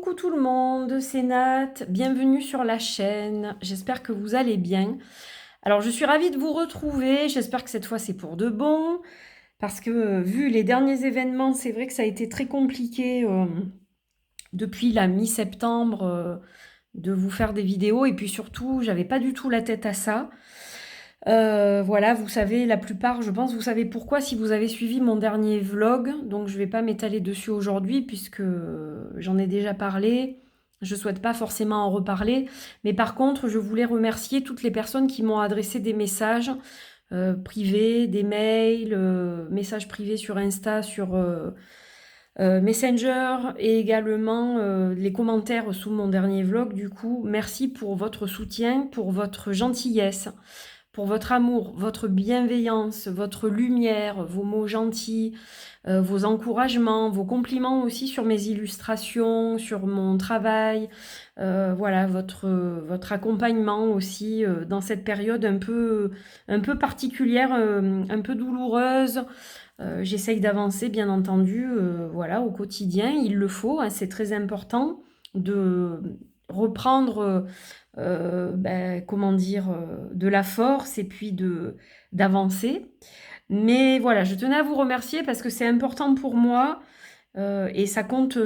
Coucou tout le monde, c'est Nat, bienvenue sur la chaîne, j'espère que vous allez bien. Alors je suis ravie de vous retrouver, j'espère que cette fois c'est pour de bon, parce que vu les derniers événements, c'est vrai que ça a été très compliqué depuis la mi-septembre de vous faire des vidéos, et puis surtout j'avais pas du tout la tête à ça. Voilà, vous savez, la plupart, je pense, vous savez pourquoi si vous avez suivi mon dernier vlog. Donc, je vais pas m'étaler dessus aujourd'hui puisque j'en ai déjà parlé. Je souhaite pas forcément en reparler. Mais par contre, je voulais remercier toutes les personnes qui m'ont adressé des messages privés, des mails, messages privés sur Insta, sur Messenger et également les commentaires sous mon dernier vlog. Du coup, merci pour votre soutien, pour votre gentillesse, pour votre amour, votre bienveillance, votre lumière, vos mots gentils, vos encouragements, vos compliments aussi sur mes illustrations, sur mon travail, voilà, votre accompagnement aussi dans cette période un peu particulière, un peu douloureuse. J'essaye d'avancer, bien entendu, voilà, au quotidien, il le faut, hein, c'est très important de reprendre comment dire, de la force et puis d'avancer. Mais voilà, je tenais à vous remercier parce que c'est important pour moi et ça compte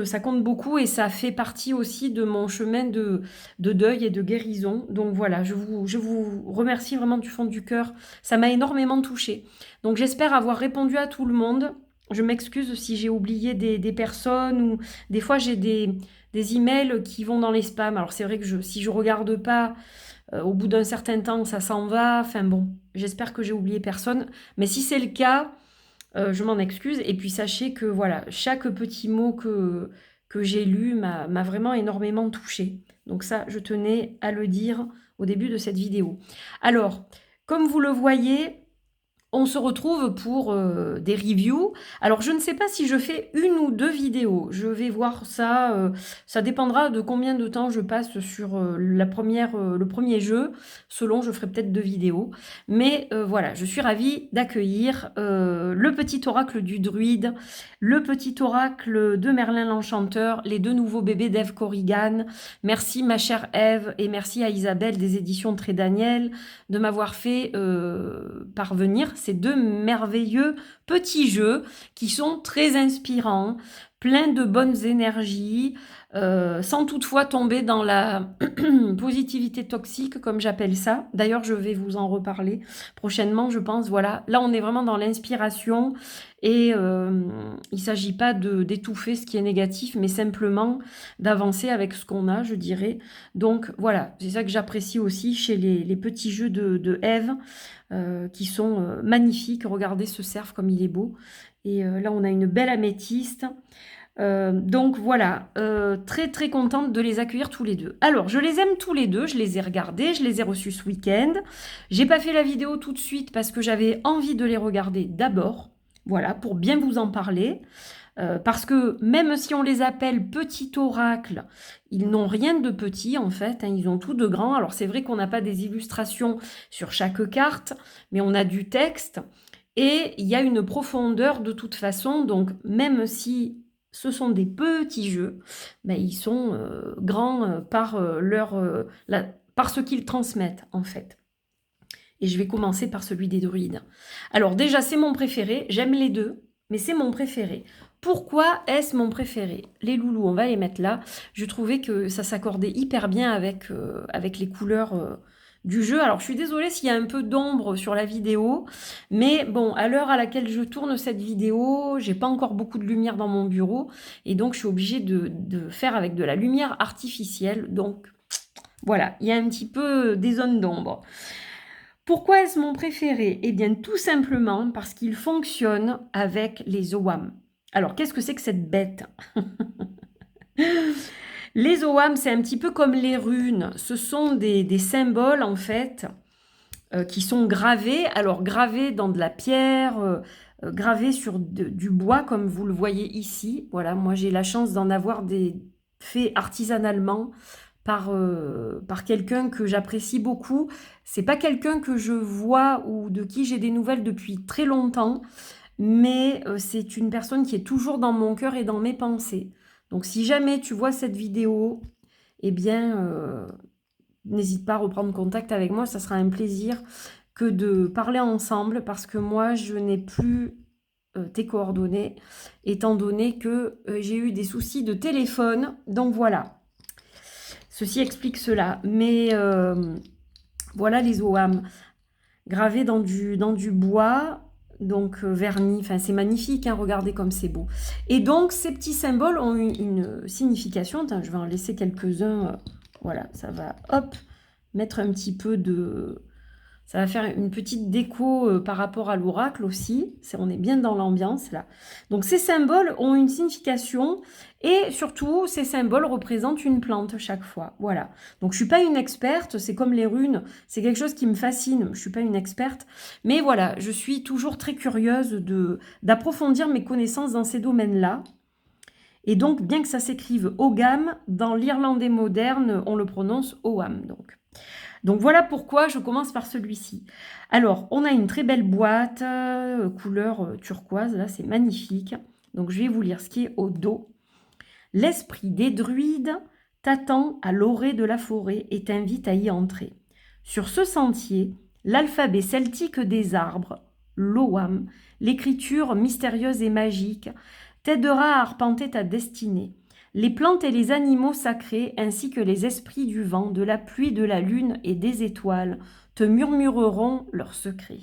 beaucoup et ça fait partie aussi de mon chemin de deuil et de guérison. Donc voilà, je vous remercie vraiment du fond du cœur. Ça m'a énormément touchée. Donc j'espère avoir répondu à tout le monde. Je m'excuse si j'ai oublié des personnes ou des fois j'ai des emails qui vont dans les spams. Alors c'est vrai que si je regarde pas, au bout d'un certain temps, ça s'en va. Enfin bon, j'espère que j'ai oublié personne. Mais si c'est le cas, je m'en excuse. Et puis sachez que voilà, chaque petit mot que j'ai lu m'a vraiment énormément touchée. Donc ça, je tenais à le dire au début de cette vidéo. Alors, comme vous le voyez, on se retrouve pour des reviews. Alors, je ne sais pas si je fais une ou deux vidéos. Je vais voir ça. Ça dépendra de combien de temps je passe sur le premier jeu. Selon, je ferai peut-être deux vidéos. Mais voilà, je suis ravie d'accueillir le petit oracle du druide, le petit oracle de Merlin l'Enchanteur, les deux nouveaux bébés d'Ève Corrigan. Merci ma chère Ève et merci à Isabelle des éditions Très Daniel de m'avoir fait parvenir ces deux merveilleux petits jeux qui sont très inspirants, pleins de bonnes énergies, sans toutefois tomber dans la positivité toxique, comme j'appelle ça. D'ailleurs, je vais vous en reparler prochainement, je pense. Voilà, là, on est vraiment dans l'inspiration et il ne s'agit pas d'étouffer ce qui est négatif, mais simplement d'avancer avec ce qu'on a, je dirais. Donc voilà, c'est ça que j'apprécie aussi chez les petits jeux de Ève, qui sont magnifiques. Regardez ce cerf comme il est beau. Et là, on a une belle améthyste. Donc voilà, très très contente de les accueillir tous les deux. Alors, je les aime tous les deux, je les ai regardés, je les ai reçus ce week-end. J'ai pas fait la vidéo tout de suite parce que j'avais envie de les regarder d'abord, voilà, pour bien vous en parler. Parce que même si on les appelle petits oracles, ils n'ont rien de petit en fait, hein, ils ont tout de grand. Alors c'est vrai qu'on n'a pas des illustrations sur chaque carte, mais on a du texte et il y a une profondeur de toute façon. Donc même si ce sont des petits jeux, ben, ils sont grands par ce qu'ils transmettent en fait. Et je vais commencer par celui des druides. Alors déjà, c'est mon préféré, j'aime les deux, mais c'est mon préféré. Pourquoi est-ce mon préféré? Les loulous, on va les mettre là. Je trouvais que ça s'accordait hyper bien avec les couleurs du jeu. Alors, je suis désolée s'il y a un peu d'ombre sur la vidéo, mais bon, à l'heure à laquelle je tourne cette vidéo, j'ai pas encore beaucoup de lumière dans mon bureau, et donc je suis obligée de faire avec de la lumière artificielle. Donc, voilà, il y a un petit peu des zones d'ombre. Pourquoi est-ce mon préféré? Eh bien, tout simplement parce qu'il fonctionne avec les OWAM. Alors, qu'est-ce que c'est que cette bête? Les OWAM, c'est un petit peu comme les runes. Ce sont des symboles, en fait, qui sont gravés. Alors, gravés dans de la pierre, gravés sur du bois, comme vous le voyez ici. Voilà, moi, j'ai la chance d'en avoir faits artisanalement par quelqu'un que j'apprécie beaucoup. C'est pas quelqu'un que je vois ou de qui j'ai des nouvelles depuis très longtemps, mais c'est une personne qui est toujours dans mon cœur et dans mes pensées. Donc si jamais tu vois cette vidéo, eh bien, n'hésite pas à reprendre contact avec moi, ça sera un plaisir que de parler ensemble parce que moi, je n'ai plus tes coordonnées, étant donné que j'ai eu des soucis de téléphone. Donc voilà, ceci explique cela. Mais voilà les OAM gravés dans du bois, donc vernis. Enfin, c'est magnifique, hein, regardez comme c'est beau. Et donc, ces petits symboles ont une signification. Attends, je vais en laisser quelques-uns. Voilà, ça va, hop, mettre un petit peu de... Ça va faire une petite déco par rapport à l'oracle aussi. On est bien dans l'ambiance là. Donc ces symboles ont une signification et surtout ces symboles représentent une plante chaque fois. Voilà. Donc je suis pas une experte, c'est comme les runes, c'est quelque chose qui me fascine. Je suis pas une experte, mais voilà, je suis toujours très curieuse d'approfondir mes connaissances dans ces domaines-là. Et donc, bien que ça s'écrive Ogam, dans l'irlandais moderne, on le prononce Oam. Donc voilà pourquoi je commence par celui-ci. Alors, on a une très belle boîte, couleur turquoise, là c'est magnifique. Donc je vais vous lire ce qui est au dos. L'esprit des druides t'attend à l'orée de la forêt et t'invite à y entrer. Sur ce sentier, l'alphabet celtique des arbres, l'Oam, l'écriture mystérieuse et magique, t'aidera à arpenter ta destinée. Les plantes et les animaux sacrés, ainsi que les esprits du vent, de la pluie, de la lune et des étoiles, te murmureront leurs secrets.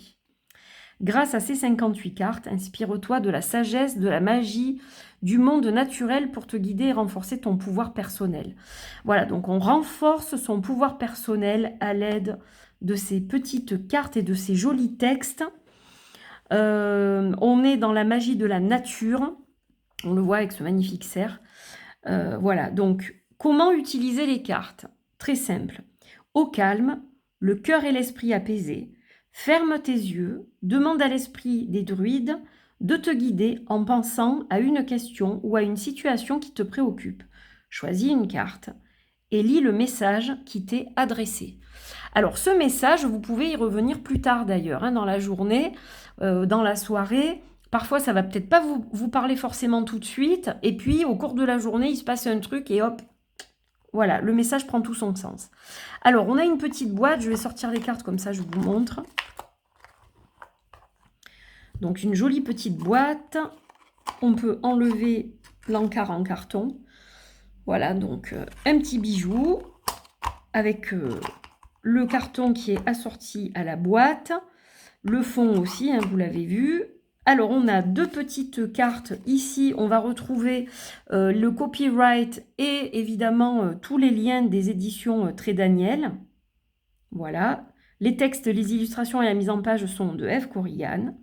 Grâce à ces 58 cartes, inspire-toi de la sagesse, de la magie, du monde naturel pour te guider et renforcer ton pouvoir personnel. Voilà, donc on renforce son pouvoir personnel à l'aide de ces petites cartes et de ces jolis textes. On est dans la magie de la nature. On le voit avec ce magnifique cerf. Voilà, donc comment utiliser les cartes? Très simple. Au calme, le cœur et l'esprit apaisés, ferme tes yeux, demande à l'esprit des druides de te guider en pensant à une question ou à une situation qui te préoccupe. Choisis une carte et lis le message qui t'est adressé. Alors ce message, vous pouvez y revenir plus tard d'ailleurs, hein, dans la journée, dans la soirée. Parfois, ça va peut-être pas vous parler forcément tout de suite. Et puis, au cours de la journée, il se passe un truc et hop, voilà, le message prend tout son sens. Alors, on a une petite boîte. Je vais sortir les cartes comme ça, je vous montre. Donc, une jolie petite boîte. On peut enlever l'encart en carton. Voilà, donc un petit bijou avec le carton qui est assorti à la boîte. Le fond aussi, hein, vous l'avez vu. Alors, on a deux petites cartes. Ici, on va retrouver le copyright et évidemment tous les liens des éditions Très Daniel. Voilà. Les textes, les illustrations et la mise en page sont de Eve Corrigan.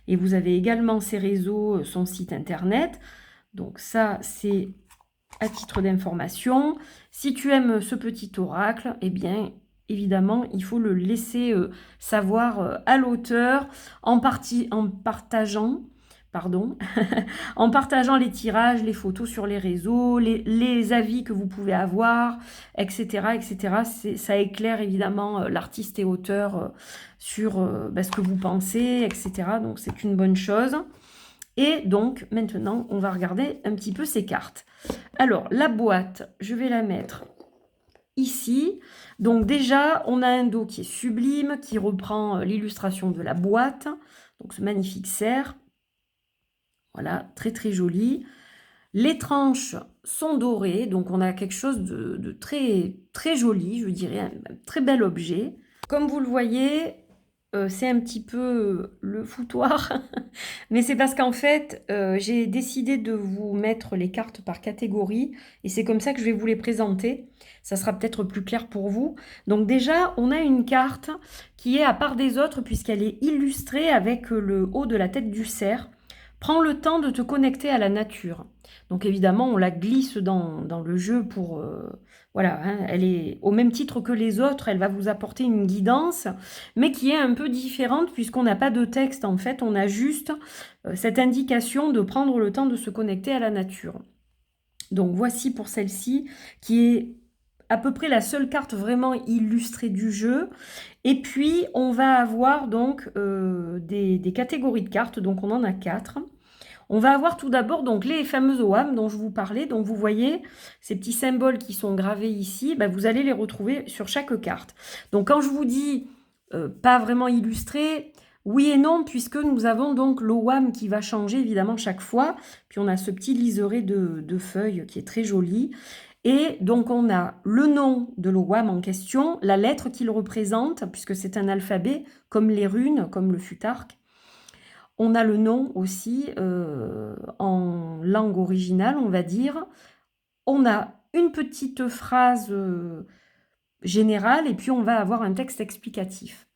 Et vous avez également ses réseaux, son site internet. Donc ça, c'est à titre d'information. Si tu aimes ce petit oracle, eh bien, évidemment, il faut le laisser savoir à l'auteur en partageant, en partageant les tirages, les photos sur les réseaux, les avis que vous pouvez avoir, etc. etc. Ça éclaire évidemment l'artiste et auteur sur ce que vous pensez, etc. Donc c'est une bonne chose. Et donc, maintenant, on va regarder un petit peu ces cartes. Alors, la boîte, je vais la mettre ici. Donc déjà, on a un dos qui est sublime, qui reprend l'illustration de la boîte. Donc, ce magnifique cerf. Voilà, très très joli. Les tranches sont dorées, donc on a quelque chose de très, très joli, je dirais, un très bel objet. Comme vous le voyez, c'est un petit peu le foutoir, mais c'est parce qu'en fait, j'ai décidé de vous mettre les cartes par catégorie, et c'est comme ça que je vais vous les présenter. Ça sera peut-être plus clair pour vous. Donc déjà, on a une carte qui est à part des autres, puisqu'elle est illustrée avec le haut de la tête du cerf. Prends le temps de te connecter à la nature. Donc évidemment, on la glisse dans le jeu pour... voilà, hein, elle est au même titre que les autres, elle va vous apporter une guidance, mais qui est un peu différente puisqu'on n'a pas de texte en fait, on a juste cette indication de prendre le temps de se connecter à la nature. Donc voici pour celle-ci qui est à peu près la seule carte vraiment illustrée du jeu. Et puis on va avoir donc des catégories de cartes, donc on en a 4. On va avoir tout d'abord donc les fameuses OAM dont je vous parlais. Donc vous voyez ces petits symboles qui sont gravés ici, ben, vous allez les retrouver sur chaque carte. Donc quand je vous dis pas vraiment illustré, oui et non, puisque nous avons donc l'OAM qui va changer évidemment chaque fois. Puis on a ce petit liseré de feuilles qui est très joli. Et donc on a le nom de l'OAM en question, la lettre qu'il représente, puisque c'est un alphabet, comme les runes, comme le futark. On a le nom aussi en langue originale, on va dire. On a une petite phrase générale et puis on va avoir un texte explicatif.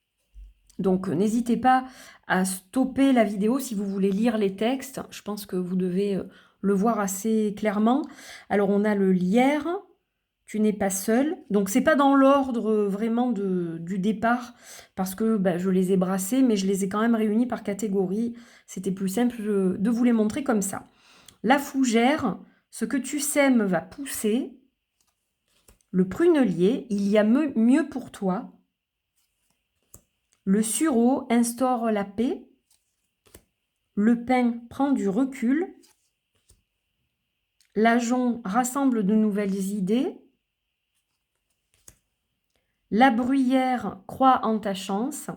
Donc n'hésitez pas à stopper la vidéo si vous voulez lire les textes. Je pense que vous devez le voir assez clairement. Alors on a le lierre, tu n'es pas seul. Donc c'est pas dans l'ordre vraiment du départ parce que je les ai brassés, mais je les ai quand même réunis par catégorie. C'était plus simple de vous les montrer comme ça. La fougère, ce que tu sèmes va pousser. Le prunelier, il y a mieux pour toi. Le sureau instaure la paix. Le pin prend du recul. L'ajonc rassemble de nouvelles idées. La bruyère croit en ta chance.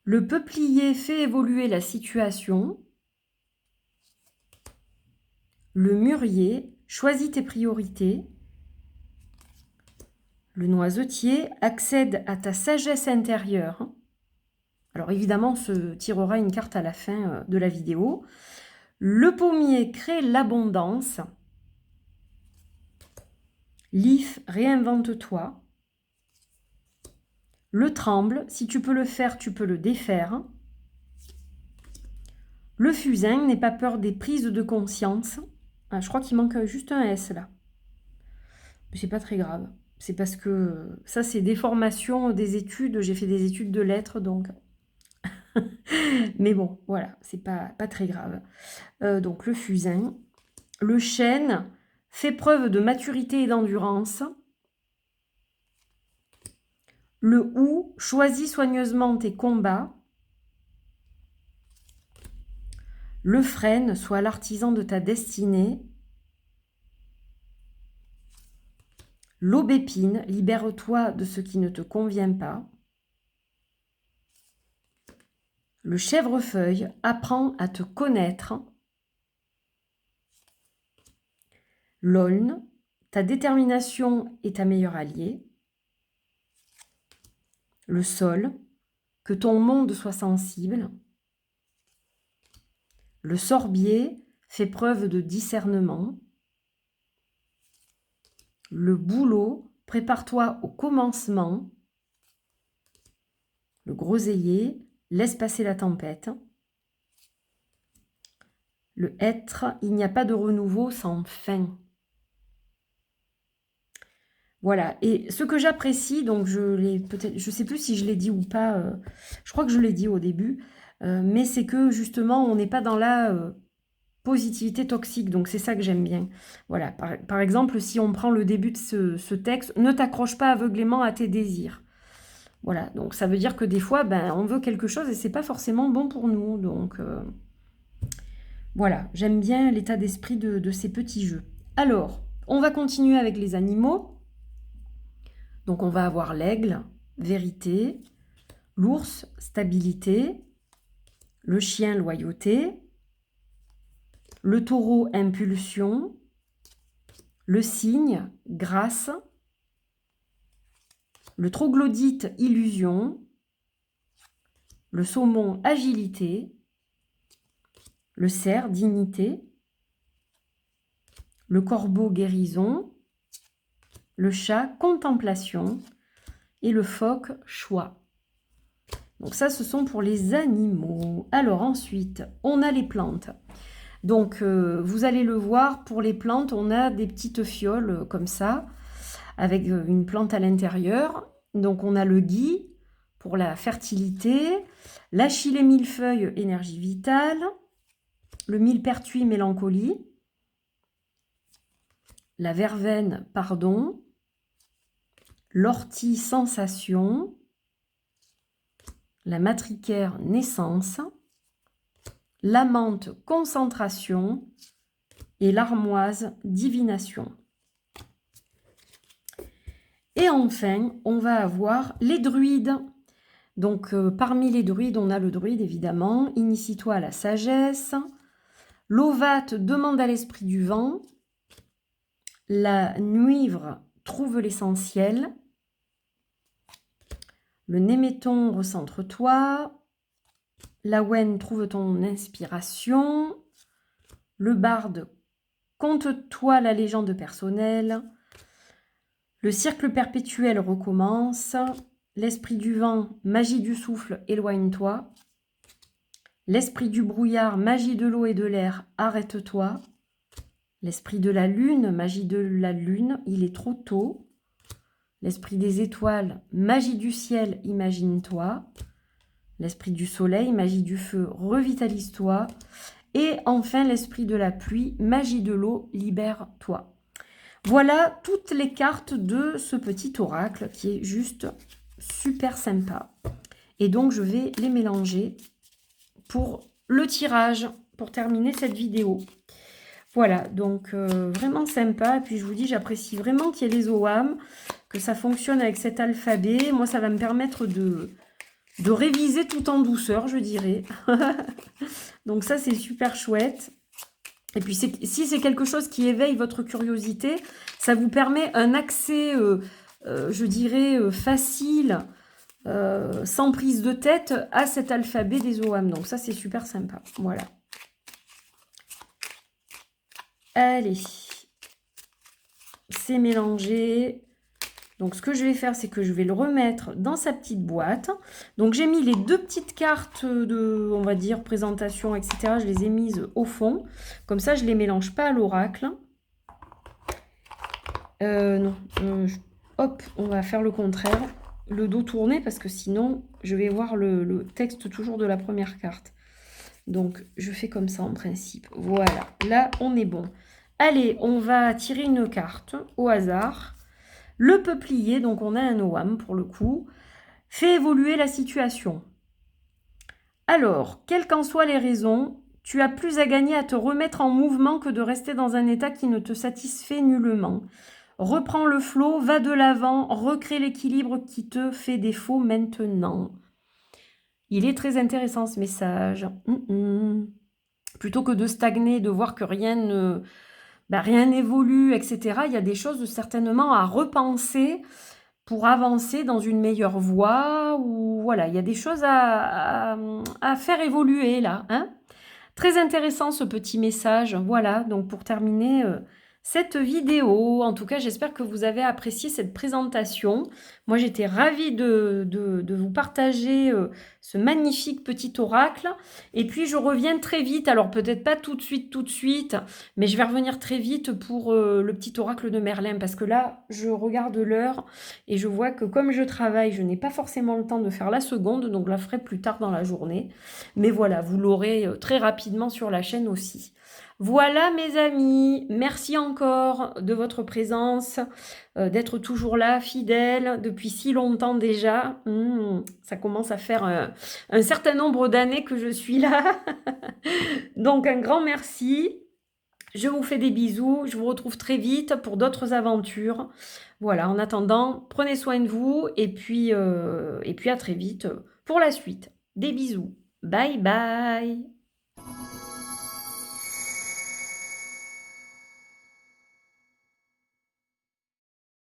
Le peuplier fait évoluer la situation. Le mûrier choisit tes priorités. Le noisetier accède à ta sagesse intérieure. Alors évidemment, on se tirera une carte à la fin de la vidéo. Le pommier crée l'abondance. L'if, réinvente-toi. Le tremble, si tu peux le faire, tu peux le défaire. Le fusain, n'aie pas peur des prises de conscience. Ah, je crois qu'il manque juste un S là. Mais c'est pas très grave. C'est parce que ça, c'est des formations, des études. J'ai fait des études de lettres, donc... Mais bon, voilà, c'est pas très grave. Donc le fusain. Le chêne fait preuve de maturité et d'endurance. Le hou choisit soigneusement tes combats. Le frêne soit l'artisan de ta destinée. L'aubépine, libère-toi de ce qui ne te convient pas. Le chèvrefeuille apprend à te connaître. L'aulne, ta détermination est ta meilleure alliée. Le sol, que ton monde soit sensible. Le sorbier fait preuve de discernement. Le bouleau, prépare-toi au commencement. Le groseillier, laisse passer la tempête. Le hêtre, il n'y a pas de renouveau sans fin. Voilà, et ce que j'apprécie, donc je sais plus si je l'ai dit ou pas, je crois que je l'ai dit au début, mais c'est que justement, on n'est pas dans la positivité toxique, donc c'est ça que j'aime bien. Voilà, par exemple, si on prend le début de ce texte, ne t'accroche pas aveuglément à tes désirs. Voilà, donc ça veut dire que des fois, on veut quelque chose et c'est pas forcément bon pour nous, donc voilà, j'aime bien l'état d'esprit de ces petits jeux. Alors, on va continuer avec les animaux. Donc on va avoir l'aigle, vérité, l'ours, stabilité, le chien, loyauté, le taureau, impulsion, le cygne, grâce, le troglodyte, illusion, le saumon, agilité, le cerf, dignité, le corbeau, guérison, le chat, contemplation, et le phoque, choix. Donc ça, ce sont pour les animaux. Alors ensuite, on a les plantes. Donc vous allez le voir, pour les plantes, on a des petites fioles comme ça, avec une plante à l'intérieur. Donc on a le gui pour la fertilité, l'achillée millefeuille, énergie vitale, le millepertuis, mélancolie, la verveine, pardon, l'ortie, sensation, la matricaire, naissance, la menthe, concentration, et l'armoise, divination. Et enfin, on va avoir les druides. Donc, parmi les druides, on a le druide, évidemment. Initie-toi à la sagesse. L'ovate demande à l'esprit du vent. La nuivre trouve l'essentiel. Le néméton recentre-toi. La Wen trouve ton inspiration. Le barde conte-toi la légende personnelle. Le cercle perpétuel recommence. L'esprit du vent, magie du souffle, éloigne-toi. L'esprit du brouillard, magie de l'eau et de l'air, arrête-toi. L'esprit de la lune, magie de la lune, il est trop tôt. L'esprit des étoiles, magie du ciel, imagine-toi. L'esprit du soleil, magie du feu, revitalise-toi. Et enfin, l'esprit de la pluie, magie de l'eau, libère-toi. Voilà toutes les cartes de ce petit oracle qui est juste super sympa. Et donc, je vais les mélanger pour le tirage, pour terminer cette vidéo. Voilà, donc vraiment sympa. Et puis, je vous dis, j'apprécie vraiment qu'il y ait les OAM, que ça fonctionne avec cet alphabet. Moi, ça va me permettre de réviser tout en douceur, je dirais. Donc ça, c'est super chouette. Et puis, si c'est quelque chose qui éveille votre curiosité, ça vous permet un accès, je dirais, facile, sans prise de tête, à cet alphabet des OAM. Donc ça, c'est super sympa. Voilà. Allez. C'est mélangé. Donc, ce que je vais faire, c'est que je vais le remettre dans sa petite boîte. Donc, j'ai mis les deux petites cartes de, on va dire, présentation, etc. Je les ai mises au fond. Comme ça, je ne les mélange pas à l'oracle. Non. Hop, on va faire le contraire. Le dos tourné, parce que sinon, je vais voir le texte toujours de la première carte. Donc, je fais comme ça en principe. Voilà. Là, on est bon. Allez, on va tirer une carte au hasard. Le peuplier, donc on a un OAM pour le coup, fait évoluer la situation. Alors, quelles qu'en soient les raisons, tu as plus à gagner à te remettre en mouvement que de rester dans un état qui ne te satisfait nullement. Reprends le flot, va de l'avant, recrée l'équilibre qui te fait défaut maintenant. Il est très intéressant ce message. Plutôt que de stagner, de voir que rien n'évolue, etc. Il y a des choses certainement à repenser pour avancer dans une meilleure voie. Ou voilà, il y a des choses à faire évoluer là. Hein. Très intéressant ce petit message. Voilà, donc pour terminer cette vidéo, en tout cas, j'espère que vous avez apprécié cette présentation. Moi, j'étais ravie de vous partager ce magnifique petit oracle. Et puis, je reviens très vite. Alors, peut-être pas tout de suite, mais je vais revenir très vite pour le petit oracle de Merlin. Parce que là, je regarde l'heure et je vois que comme je travaille, je n'ai pas forcément le temps de faire la seconde. Donc, je la ferai plus tard dans la journée. Mais voilà, vous l'aurez très rapidement sur la chaîne aussi. Voilà mes amis, merci encore de votre présence, d'être toujours là, fidèle, depuis si longtemps déjà. Ça commence à faire un certain nombre d'années que je suis là. Donc un grand merci. Je vous fais des bisous, je vous retrouve très vite pour d'autres aventures. Voilà, en attendant, prenez soin de vous et puis à très vite pour la suite. Des bisous. Bye bye.